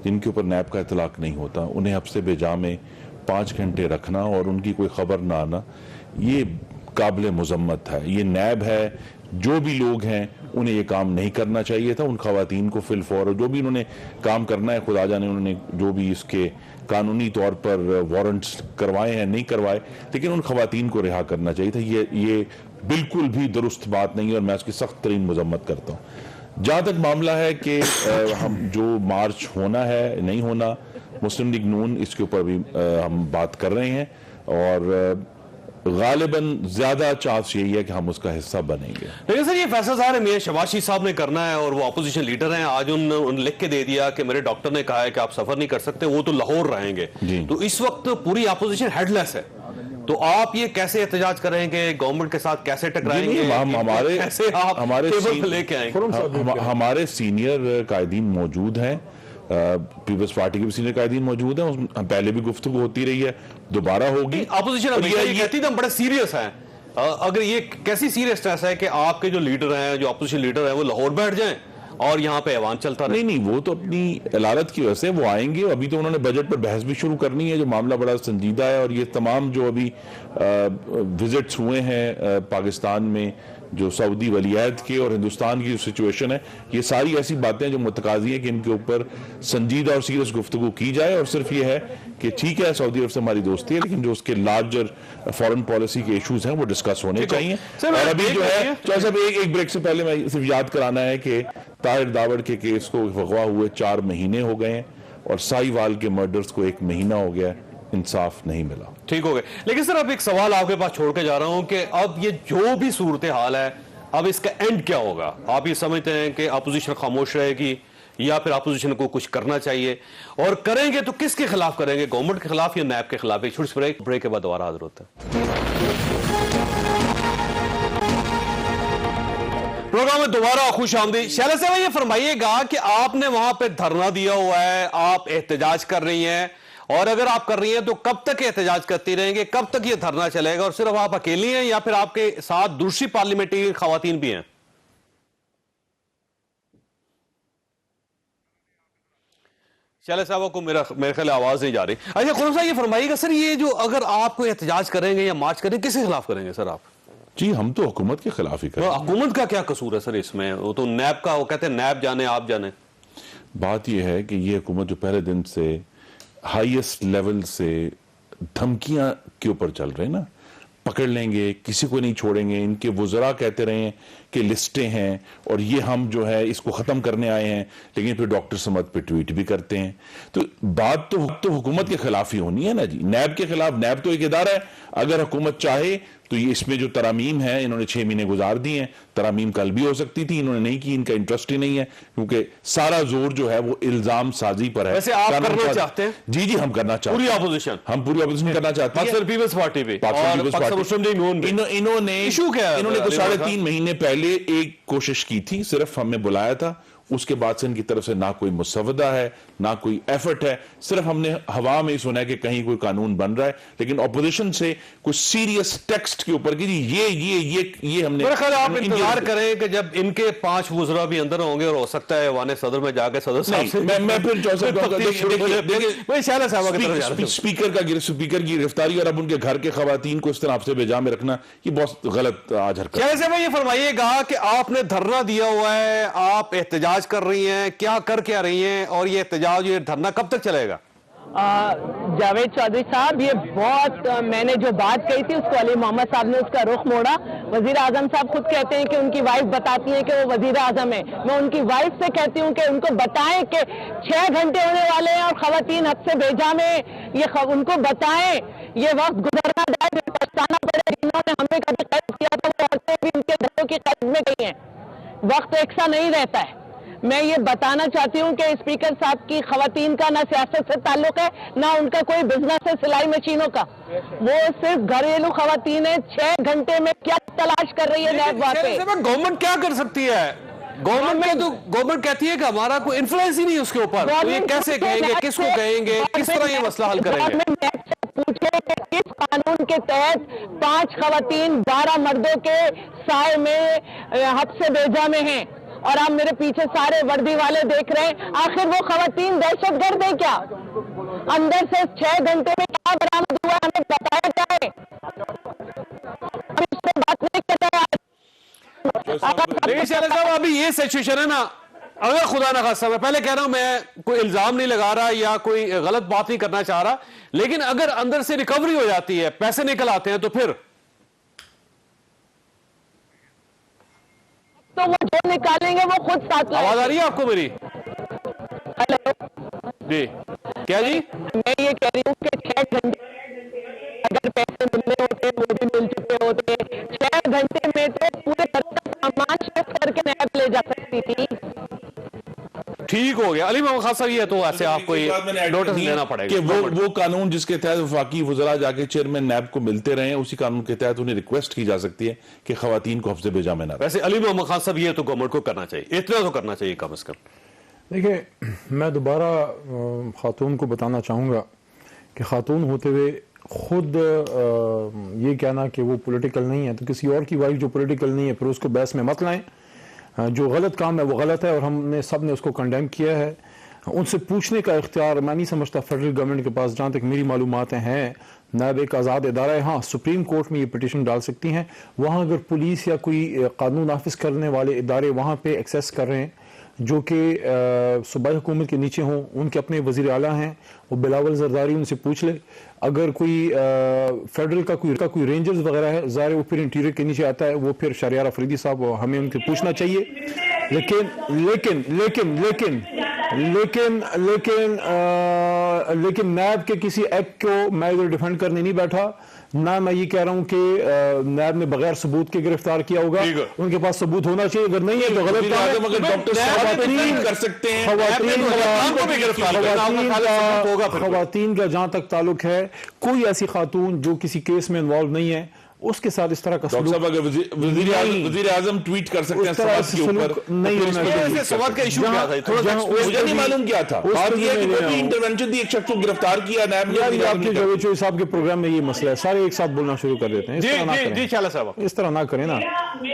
जिनके ऊपर नैब का इतलाक नहीं होता, उन्हें हफ्ते बेजा में 5 घंटे रखना और उनकी कोई खबर ना आना, ये काबिल मुजम्मत है। ये नैब है, जो भी लोग हैं उन्हें ये काम नहीं करना चाहिए था। उन खवातीन को फिलफौर जो भी उन्होंने काम करना है, खुदा जाने उन्होंने जो भी इसके कानूनी तौर पर वारंट्स करवाए हैं नहीं करवाए, लेकिन उन खवातीन को रिहा करना चाहिए था। ये बिल्कुल भी दुरुस्त बात नहीं है और मैं उसकी सख्त तरीन मजम्मत करता हूँ। जहाँ तक मामला है कि हम जो मार्च होना है नहीं होना, मुस्लिम लीग नून इसके ऊपर भी हम बात कर रहे हैं और गालिबन ज्यादा चांस यही है कि हम उसका हिस्सा बनेंगे। लेकिन सर ये फैसला ज़ाहिर है मियां शबाशी साहब ने करना है और वो अपोजिशन लीडर हैं। आज उन लिख के दे दिया कि मेरे डॉक्टर ने कहा है कि आप सफर नहीं कर सकते, वो तो लाहौर रहेंगे। तो इस वक्त पूरी अपोजिशन हेडलेस है, तो आप ये कैसे एहतजाज करेंगे, गवर्नमेंट के साथ कैसे टकराएंगे, हमारे सीनियर कायदीन मौजूद हैं, पीपल्स पार्टी के भी सीनियर कायदीन मौजूद हैं, पहले भी गुफ्तगू होती रही है, दोबारा होगी। अपोजिशन ये कहती तो बड़े सीरियस हैं। अगर ये कैसी सीरियसनेस है कि आपके जो लीडर हैं, जो अपोजिशन लीडर हैं, वो लाहौर बैठ जाएं और यहाँ पे ऐवान चलता रहे? नहीं, वो तो अपनी इलालत की वजह से वो आएंगे। अभी तो उन्होंने बजट पर बहस भी शुरू करनी है, जो मामला बड़ा संजीदा है। और ये तमाम जो अभी विजिट्स हुए हैं पाकिस्तान में, जो सऊदी वलीयत के और हिंदुस्तान की जो सिचुएशन है, ये सारी ऐसी बातें जो मुतकाजी हैं कि इनके ऊपर संजीदा और सीरियस गुफ्तगू की जाए। और सिर्फ ये है कि ठीक है सऊदी अरब से हमारी दोस्ती है, लेकिन जो उसके लार्जर फॉरेन पॉलिसी के इशूज हैं वो डिस्कस होने चाहिए। और अभी जो है साहब एक ब्रेक से पहले मैं सिर्फ याद कराना है कि ताहिर दावड़ के केस को अगवा हुए 4 महीने हो गए हैं और साहिवाल के मर्डर्स को 1 महीना हो गया, इंसाफ नहीं मिला। ठीक हो गए। लेकिन सर अब एक सवाल आपके पास छोड़ के जा रहा हूं कि अब ये जो भी सूरत हाल है, अब इसका एंड क्या होगा? आप ये समझते हैं कि अपोजिशन खामोश रहेगी या फिर अपोजिशन को कुछ करना चाहिए, और करेंगे तो किसके खिलाफ करेंगे, गवर्नमेंट के खिलाफ या नैब के खिलाफ? एक छोटी ब्रेक के बाद दोबारा हाजिर होता है। प्रोग्राम में दोबारा खुश आमदी। शैला साहब ये फरमाइएगा कि आपने वहां पे धरना दिया हुआ है, आप एहतजाज कर रही हैं, और अगर आप कर रही हैं तो कब तक एहतजाज करती रहेंगे, कब तक ये धरना चलेगा? और सिर्फ आप अकेली हैं या फिर आपके साथ दूसरी पार्लियामेंट्री खवातीन भी हैं? शैला साहब को मेरे ख्याल आवाज नहीं जा रही। अच्छा खुर्रम साहब ये फरमाइएगा सर, ये जो अगर आप कोई एहतजाज करेंगे या मार्च करेंगे, किसके खिलाफ करेंगे सर आप? जी हम तो हुकूमत के खिलाफ ही करें। हुकूमत का क्या कसूर है सर इसमें? वो तो नैब का, वो कहते हैं नैब जाने आप जाने। बात यह है कि ये हुकूमत जो पहले दिन से हाईएस्ट लेवल से धमकियां के ऊपर चल रहे हैं ना, पकड़ लेंगे, किसी को नहीं छोड़ेंगे, इनके वुज़रा कहते रहे हैं कि लिस्टें हैं और ये हम जो है इसको ख़त्म करने आए हैं, लेकिन फिर डॉक्टर समद पे ट्वीट भी करते हैं। तो बात तो हुकूमत के खिलाफ ही होनी है ना जी, नैब के खिलाफ। नैब तो एक इदारा है, अगर हुकूमत चाहे तो ये इसमें जो तरामीम है, इन्होंने 6 महीने गुजार दिए हैं, तरामीम कल भी हो सकती थी, इन्होंने नहीं की, इनका इंटरेस्ट ही नहीं है, क्योंकि सारा जोर जो है वो इल्जाम साजी पर है। वैसे आप करना चाहते हैं? जी हम करना चाहते हैं, पूरी अपोजिशन, हम पूरी अपोजिशन करना चाहते हैं। पीपल्स पार्टी भी, इन्होंने इशू क्या है? इन्होंने तो 3.5 महीने पहले एक कोशिश की थी, सिर्फ हमें बुलाया था, उसके बाद से इनकी तरफ से ना कोई मुसवदा है ना कोई एफर्ट है, सिर्फ हमने हवा में ही सुना है कि कहीं कोई कानून बन रहा है, लेकिन ऑपोजिशन से कुछ सीरियस टेक्स्ट के ऊपर कि ये हमने। मेरे ख्याल आप इंतजार करें कि जब इनके 5 वुज़रा भी अंदर होंगे और हो सकता है वाने सदर में जाकर सदर साहब से मैं फिर स्पीकर की गिरफ्तारी और अब उनके घर के खवातीन को इस तरह आपसे बेजा में रखना, ये बहुत गलत आज हरकत है। ये फरमाइएगा कि आपने धरना दिया हुआ है, आप एहतजाज कर रही हैं, क्या कर क्या रही हैं, और ये एहतजाज, ये धरना कब तक चलेगा? जावेद चौधरी साहब, ये बहुत मैंने जो बात कही थी उसको अली मोहम्मद साहब ने उसका रुख मोड़ा। वजीर आजम साहब खुद कहते हैं कि उनकी वाइफ बताती है कि वो वजीर आजम है। मैं उनकी वाइफ से कहती हूँ कि उनको बताएं कि 6 घंटे होने वाले हैं और खवातीन हद से भेजा में, ये उनको बताएं ये वक्त गुजरना जाए, पछताना पड़े। जिन्होंने हमें कभी कैद किया था वो औरतें भी उनके घरों की कैद में गई हैं। वक्त एक सा नहीं रहता है। मैं ये बताना चाहती हूँ कि स्पीकर साहब की खवातीन का ना सियासत से ताल्लुक है, ना उनका कोई बिजनेस है सिलाई मशीनों का, वो सिर्फ घरेलू खवातीन है। 6 घंटे में क्या तलाश कर रही है नैब वहाँ पे? गवर्नमेंट क्या कर सकती है? गवर्नमेंट कहती है कि हमारा कोई इन्फ्लुएंस ही नहीं उसके ऊपर, तो ये कैसे कहेंगे, किसको कहेंगे, किस तरह ये मसला हल करेंगे? पूछे कि किस कानून के तहत 5 खवातीन 12 मर्दों के साए में हब्से बेजा में हैं और आप मेरे पीछे सारे वर्दी वाले देख रहे हैं। आखिर वो खवातीन दहशतगर्द है क्या? अंदर से 6 घंटे में क्या बरामद हुआ हमें बताया जाए। हम इससे बात नहीं कर रहे। लेकिन शहजाद साहब अभी ये सिचुएशन है ना, अगर खुदा ना खास्ता, मैं पहले कह रहा हूं मैं कोई इल्जाम नहीं लगा रहा या कोई गलत बात नहीं करना चाह रहा, लेकिन अगर अंदर से रिकवरी हो जाती है, पैसे निकल आते हैं, तो फिर तो वो जो निकालेंगे वो खुद साथ आवाज आ रही है आपको मेरी? हेलो जी, क्या जी? मैं ये कह रही हूँ कि 6 घंटे अगर पैसे मिलने होते वो भी मिल चुके होते। 6 घंटे में तो पूरे घर का सामान शिफ्ट करके नैब ले जा सकती थी। ठीक हो गया अली मोहम्मद खान साहब, ये तो ऐसे आपको नोटिस देना पड़ेगा कि वो कानून जिसके तहत वफाकी वज़रा जाके चेयरमैन नैब को मिलते रहे, उसी कानून के तहत उन्हें रिक्वेस्ट की जा सकती है कि खवातीन को हफ्ते बेजा में ना। वैसे अली मोहम्मद खान साहब ये तो गवर्नमेंट को करना चाहिए, इतना तो करना चाहिए कम से कम। देखिए, मैं दोबारा खातून को बताना चाहूँगा कि खातून होते हुए खुद ये कहना कि वो पॉलिटिकल नहीं है, तो किसी और की वाइफ जो पॉलिटिकल नहीं है फिर उसको बहस में मत लाएं। जो गलत काम है वो गलत है और हमने सब ने उसको कंडेम किया है। उनसे पूछने का इख्तियार मैं नहीं समझता फेडरल गवर्नमेंट के पास, जहाँ तक मेरी मालूमात हैं। नैब एक आज़ाद इदारा है, हाँ सुप्रीम कोर्ट में ये पिटिशन डाल सकती हैं। वहाँ अगर पुलिस या कोई कानून नाफिज करने वाले इदारे वहाँ पे एक्सेस कर रहे हैं जो कि सूबाई हुकूमत के नीचे हों, उनके अपने वज़ीर आला हैं, वो बिलावल जरदारी, उनसे पूछ ले। अगर कोई फेडरल का कोई रेंजर्स वगैरह है, ज़ाहिर वो फिर इंटीरियर के नीचे आता है, वो फिर शहरियार अफरीदी साहब, हमें उनसे पूछना चाहिए। लेकिन नैब के किसी एक्ट को मैं इधर डिफेंड करने नहीं बैठा, ना मैं ये कह रहा हूं कि नैब ने बगैर सबूत के गिरफ्तार किया होगा। उनके पास सबूत होना चाहिए, अगर नहीं है तो गलत काम है। मगर डॉक्टर साहब कर सकते हैं खवातीन का जहां तक ताल्लुक है, कोई ऐसी खातून जो किसी केस में इन्वॉल्व नहीं है उसके साथ इस तरह का डॉक्टर साहब अगर वजीर आजम ट्वीट कर सकते हैं सवाल के ऊपर, नहीं सवाल का इशू क्या था? थोड़ा मुझे नहीं मालूम क्या था। बात यह है कि कोई इंटरवेंशन थी, एक शख्स को गिरफ्तार किया नैब ने। आपके जावेद चौधरी साहब के प्रोग्राम में ये मसला है, सारे एक साथ बोलना शुरू कर देते हैं। इस तरह ना करें ना,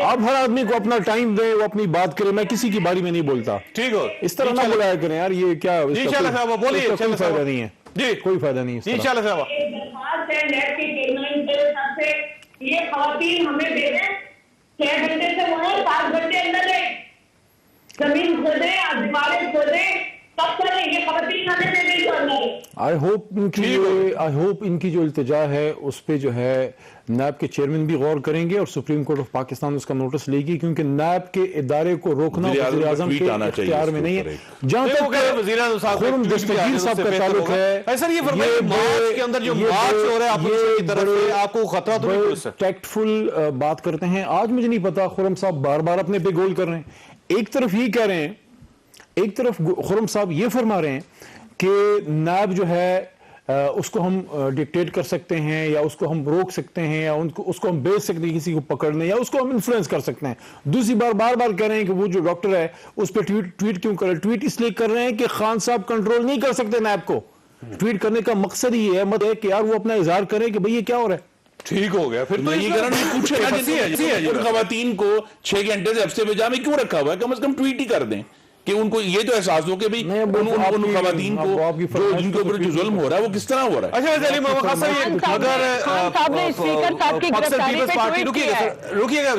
आप हर आदमी को अपना टाइम दें, वो अपनी बात करे, मैं किसी की बारी में नहीं बोलता। ठीक हो, इस तरह ना बुलाया करें यार, ये क्या बोलिए, कोई फायदा नहीं है जी, कोई फायदा नहीं है। ये खवातीन हमें दे दें, 6 घंटे से वो 7 घंटे अंदर है, जमीन खोदे, दीवारें खोदे, तब करें। ये खवातीन हमें दे दें तो अंदर। आई होप इनकी जो इल्तिजा है उस पे जो है नैब के चेयरमैन भी गौर करेंगे और सुप्रीम कोर्ट ऑफ पाकिस्तान उसका नोटिस लेगी, क्योंकि नैब के इदारे को रोकना वज़ीर आज़म के इख्तियार में नहीं है। जहां तक खुर्रम दस्तगीर साहब का ताल्लुक है, सर ये मार्च के अंदर जो मार्च हो रहा है आपकी तरफ से, आपको खतरा तो नहीं? टैक्टफुल बात करते हैं। आज मुझे नहीं पता, खुर्रम साहब बार बार अपने पे गोल कर रहे हैं। एक तरफ ये कह रहे हैं, एक तरफ खुर्रम साहब ये फरमा रहे हैं कि नैब जो है उसको हम डिक्टेट कर सकते हैं या उसको हम रोक सकते हैं या उसको हम भेज सकते हैं किसी को पकड़ने, या उसको हम इन्फ्लुएंस कर सकते हैं। दूसरी बार बार कह रहे हैं कि वो जो डॉक्टर है उस पर ट्वीट क्यों कर रहे हैं? ट्वीट इसलिए कर रहे हैं कि खान साहब कंट्रोल नहीं कर सकते नैब को। ट्वीट करने का मकसद ही है, मत है कि यार वो अपना इजहार करें कि भाई ये क्या हो रहा है। ठीक हो गया, फिर तो ये पूछे खवातीन को 6 घंटे से हफ्ते बेजा में क्यों रखा हुआ है? कम से कम ट्वीट ही कर दें कि उनको ये तो एहसास हो कि भाई उन खवातीन को जिनके ऊपर जो जुल्म हो रहा है वो किस तरह हो रहा है। अच्छा अली मोहम्मद खान साहब, अगर स्पीकर साहब की गिरफ्तारी पे ट्वीट किया है, रुकिएगा,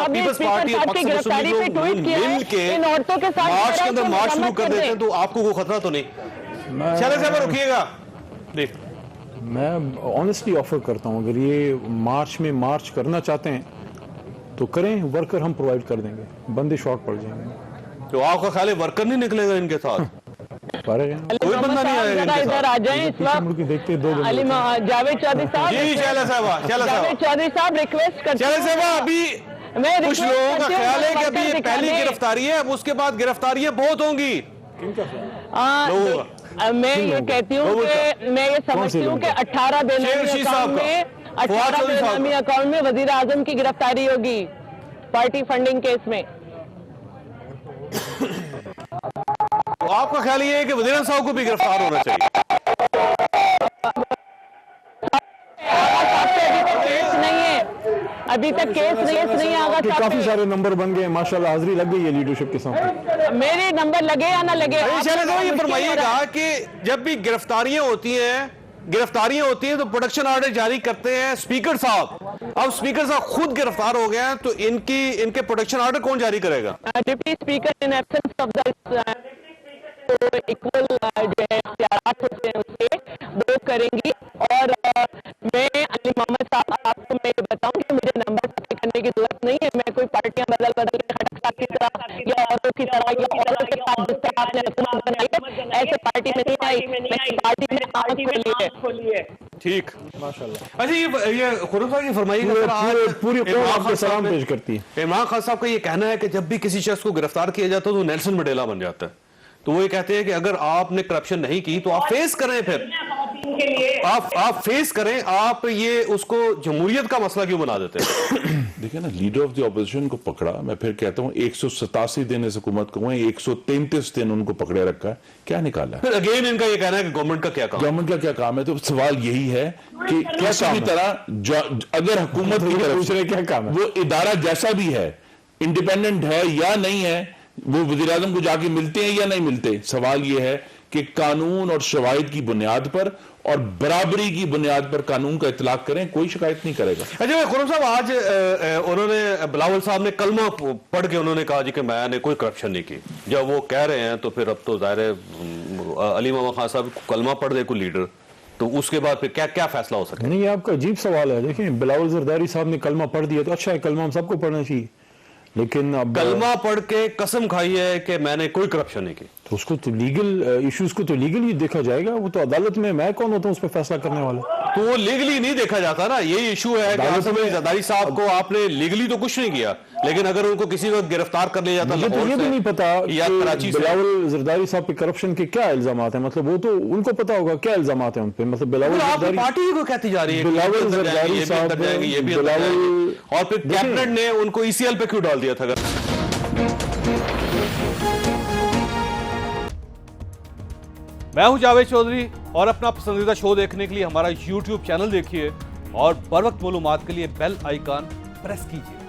पीपल्स पार्टी और की गिरफ्तारी पे ट्वीट किया है, इन औरतों के साथ मार्च के अंदर मार्च शुरू कर देते हैं तो आपको कोई खतरा तो नहीं? चले साहब रुकिएगा, देख मैं ऑनेस्टली ऑफर करता हूं, अगर ये मार्च में मार्च करना चाहते हैं तो करें, वर्कर हम प्रोवाइड कर देंगे, बंदे शॉर्ट पड़ जाएंगे। तो आपका ख्याल है वर्कर नहीं निकलेगा इनके साथ? कोई बंदा नहीं आएगा इधर आ जाए इस वक्त। देखते जावेद चौधरी साहब, जावेद चौधरी साहब रिक्वेस्ट करते हैं। अभी कुछ लोगों का ख्याल है कि अभी ये पहली गिरफ्तारी है, अब उसके बाद गिरफ्तारियां बहुत होंगी। मैं ये कहती हूँ कि मैं ये समझती हूँ कि 18 बेनामी अकाउंट में वजीर आजम की गिरफ्तारी होगी पार्टी फंडिंग केस में। तो आपका ख्याल ये है कि वजीर साहब को भी गिरफ्तार होना चाहिए? अभी तक केस नहीं आगा कि काफी सारे नंबर बन गए माशाल्लाह, हाजिरी लग गई है लीडरशिप के साथ। मेरे नंबर लगे या ना लगे, ये फरमाइएगा कि जब भी गिरफ्तारियां होती हैं तो प्रोटेक्शन ऑर्डर जारी करते हैं स्पीकर साहब। अब स्पीकर साहब खुद गिरफ्तार हो गए हैं तो इनके प्रोटेक्शन ऑर्डर कौन जारी करेगा? Deputy speaker in absence of the equal जो है इख्तियारात होते हैं उसके वो करेंगी। और मैं अली मोहम्मद साहब आपको मैं ये बताऊं कि मुझे नंबर तय करने की जरूरत नहीं है। मैं कोई पार्टियां बदल के खटक साहब की तरह या औरों की तरह या औरों के साथ जिस तरह आपने हुकूमत बनाई है ऐसे पार्टी में नहीं आई। मैं पार्टी में आंख खोली है। ठीक, माशाल्लाह। अच्छा ये खुर्रम साहब ये फरमाइएगा, पूरी कौम आपको सलाम पेश करती है। इमरान खान साहब का ये कहना है कि जब भी किसी शख्स को गिरफ्तार किया जाता है तो नेल्सन मंडेला बन जाता है। तो वो ये कहते हैं कि अगर आपने करप्शन नहीं की तो आप फेस करें, फिर आप फेस करें, आप ये उसको जमहूरियत का मसला क्यों बना देते हैं? देखिए ना, लीडर ऑफ द ऑपोजिशन को पकड़ा, मैं फिर कहता हूँ 187 दिन इस हुकूमत को हुए, 133 दिन उनको पकड़े रखा है, क्या निकाला? फिर अगेन इनका ये कहना है कि गवर्नमेंट का क्या काम? गवर्नमेंट का क्या काम है? तो सवाल यही है कि किसी भी तरह अगर हुकूमत की तरफ से क्या काम है, वो इदारा जैसा भी है, इंडिपेंडेंट है या नहीं है, वो वज़ीर आज़म को जाके मिलते हैं या नहीं मिलते, सवाल ये है कि कानून और शवाहिद की बुनियाद पर और बराबरी की बुनियाद पर कानून का इतलाक करें, कोई शिकायत नहीं करेगा। अच्छा खुर्रम साहब, आज उन्होंने बिलावल साहब ने कलमा पढ़ के उन्होंने कहा जी कि मैंने कोई करप्शन नहीं की। जब वो कह रहे हैं तो फिर अब तो जाहिर है अली मोहम्मद खान साहब कलमा पढ़ दे कोई लीडर, तो उसके बाद फिर क्या क्या फैसला हो सके? नहीं, ये आपका अजीब सवाल है। देखिए, बिलावल जरदारी साहब ने कलमा पढ़ दिया तो अच्छा है, कलमा हम सबको पढ़ना चाहिए, लेकिन अब कलमा पढ़ के कसम खाई है कि मैंने कोई करप्शन नहीं की, तो उसको तो लीगल इश्यूज को तो लीगली देखा जाएगा। वो तो अदालत में, मैं कौन होता हूँ उस पर फैसला करने वाला? तो वो लीगली नहीं देखा जाता ना, यही इशू है कि आसिफ अली जरदारी साहब को आपने लीगली तो कुछ नहीं किया, लेकिन अगर उनको किसी वक्त गिरफ्तार कर लिया जाता मुझे तो ये भी नहीं पता या कराची से, बिलावल जरदारी साहब पे करप्शन के क्या इल्जाम हैं, मतलब वो तो उनको पता होगा क्या इल्जाम हैं उन पे। मतलब बिलावल जरदारी पार्टी को कहती जा रही है बिलावल जरदारी साहब, बिलावल, और फिर कैबिनेट ने उनको ईसीएल पे क्यों डाल दिया था? मैं हूं जावेद चौधरी और अपना पसंदीदा शो देखने के लिए हमारा YouTube चैनल देखिए और बर वक्त मालूमात के लिए बेल आइकन प्रेस कीजिए।